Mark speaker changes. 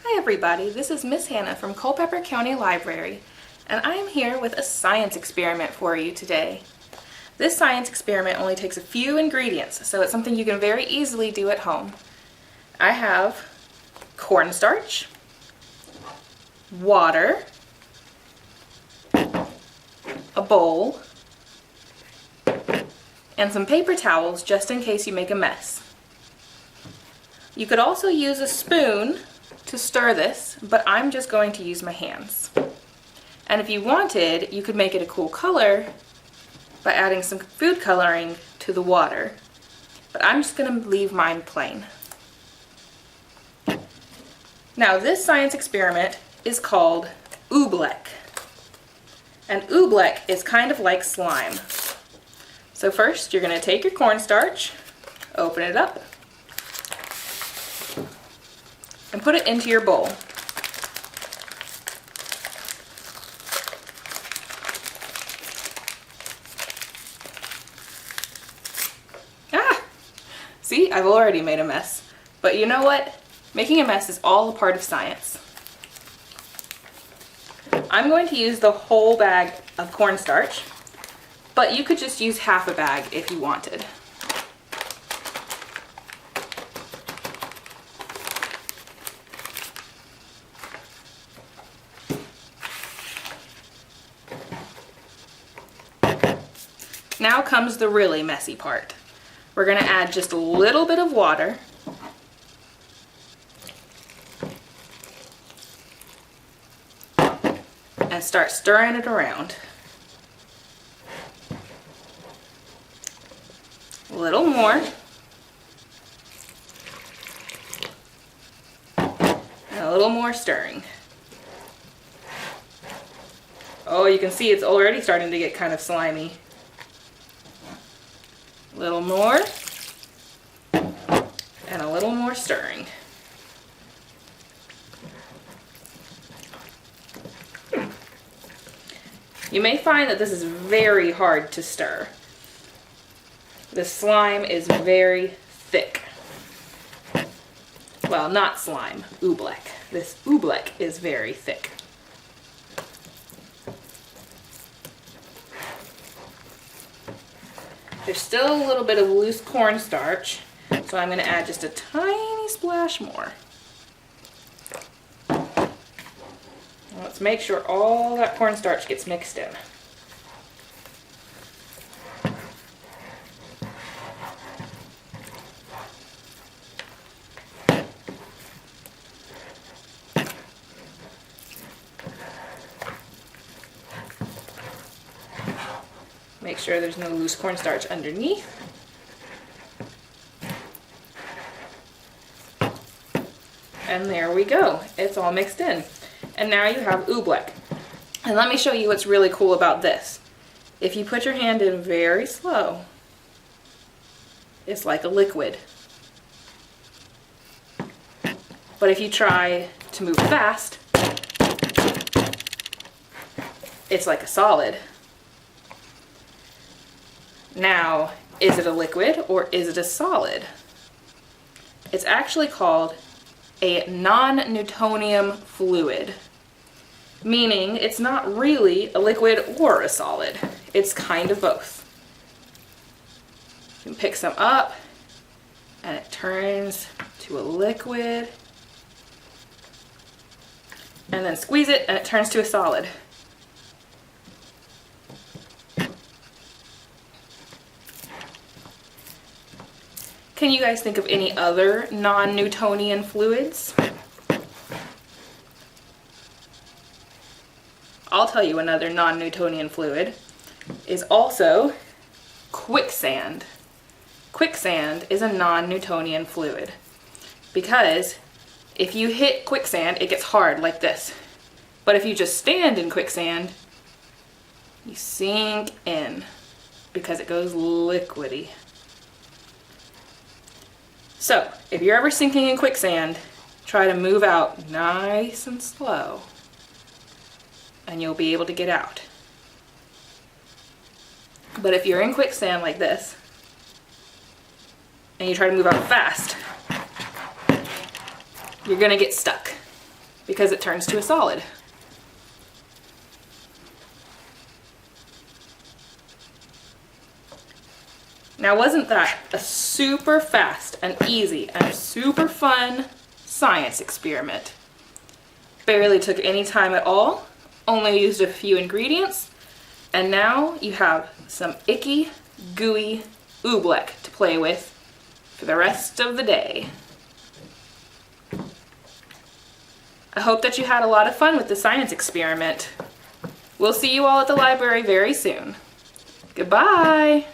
Speaker 1: Hi everybody, this is Miss Hannah from Culpeper County Library, and I am here with a science experiment for you today. This science experiment only takes a few ingredients, so it's something you can very easily do at home. I have cornstarch, water, a bowl, and some paper towels just in case you make a mess. You could also use a spoon to stir this, but I'm just going to use my hands. And if you wanted, you could make it a cool color by adding some food coloring to the water. But I'm just going to leave mine plain. Now this science experiment is called Ooblek. And Ooblek is kind of like slime. So first you're going to take your cornstarch, open it up, and put it into your bowl. See, I've already made a mess. But you know what? Making a mess is all a part of science. I'm going to use the whole bag of cornstarch, but you could just use half a bag if you wanted. Now comes the really messy part. We're going to add just a little bit of water. And start stirring it around. A little more. And a little more stirring. Oh, you can see it's already starting to get kind of slimy. A little more, and a little more stirring. You may find that this is very hard to stir. The slime is very thick. Well, not slime, ooblek. This ooblek is very thick. There's still a little bit of loose cornstarch, so I'm going to add just a tiny splash more. Let's make sure all that cornstarch gets mixed in. Make sure there's no loose cornstarch underneath. And there we go. It's all mixed in. And now you have ooblek. And let me show you what's really cool about this. If you put your hand in very slow, it's like a liquid. But if you try to move fast, it's like a solid. Now, is it a liquid or is it a solid? It's actually called a non-Newtonian fluid, meaning it's not really a liquid or a solid. It's kind of both. You can pick some up and it turns to a liquid, and then squeeze it and it turns to a solid. Can you guys think of any other non-Newtonian fluids? I'll tell you another non-Newtonian fluid is also quicksand. Quicksand is a non-Newtonian fluid because if you hit quicksand, it gets hard like this. But if you just stand in quicksand, you sink in because it goes liquidy. So, if you're ever sinking in quicksand, try to move out nice and slow, and you'll be able to get out. But if you're in quicksand like this, and you try to move out fast, you're gonna get stuck. because it turns to a solid. Now, wasn't that a super fast and easy and super fun science experiment? Barely took any time at all, only used a few ingredients, and now you have some icky, gooey Ooblek to play with for the rest of the day. I hope that you had a lot of fun with the science experiment. We'll see you all at the library very soon. Goodbye!